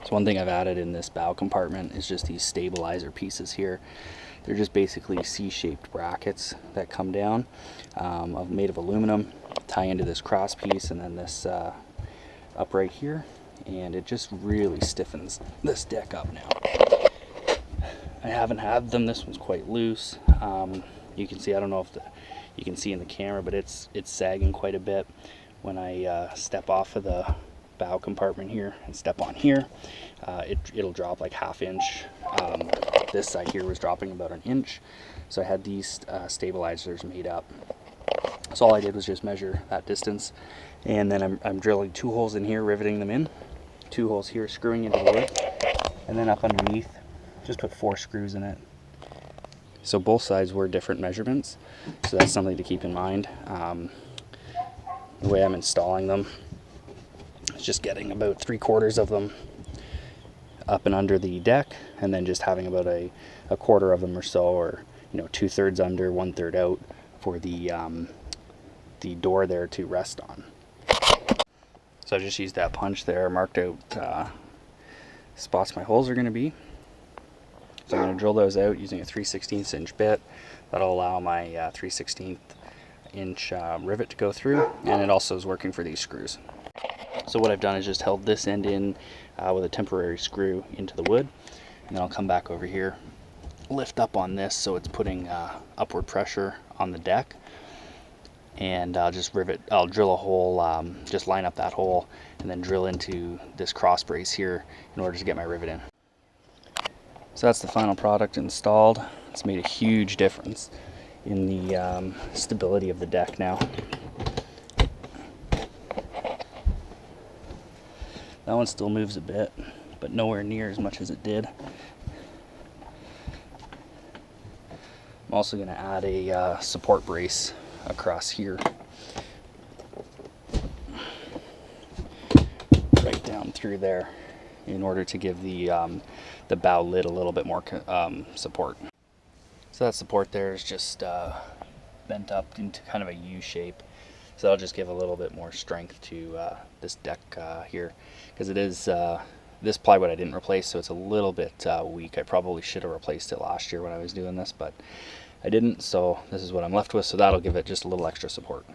So one thing I've added in this bow compartment is just these stabilizer pieces here. They're just basically C-shaped brackets that come down, made of aluminum, tie into this cross piece and then this upright here, and it just really stiffens this deck up now. I haven't had them. This one's quite loose. You can see, I don't know if you can see in the camera, but it's sagging quite a bit. When I step off of the bow compartment here and step on here, it'll drop like ½ inch. This side here was dropping about 1 inch, so I had these stabilizers made up. So all I did was just measure that distance, and then I'm drilling 2 holes in here, riveting them in, 2 holes here, screwing into the wood, and then up underneath just put 4 screws in it. So both sides were different measurements, so that's something to keep in mind. The way I'm installing them is just getting about 3/4 of them up and under the deck, and then just having about a quarter of them or so, or 2/3 under, 1/3 out, for the door there to rest on. So I just used that punch there, marked out spots my holes are going to be. So I'm going to drill those out using a 3/16 inch bit. That'll allow my 3/16 inch rivet to go through, and it also is working for these screws. So what I've done is just held this end in with a temporary screw into the wood, and then I'll come back over here, lift up on this so it's putting upward pressure on the deck, and I'll drill a hole, just line up that hole, and then drill into this cross brace here in order to get my rivet in. So that's the final product installed. It's made a huge difference in the stability of the deck now. That one still moves a bit, but nowhere near as much as it did. I'm also going to add a support brace across here, right down through there, in order to give the bow lid a little bit more support. So that support there is just bent up into kind of a U shape. So that'll just give a little bit more strength to this deck here, because it is this plywood I didn't replace, so it's a little bit weak. I probably should have replaced it last year when I was doing this, but I didn't, so this is what I'm left with, so that'll give it just a little extra support.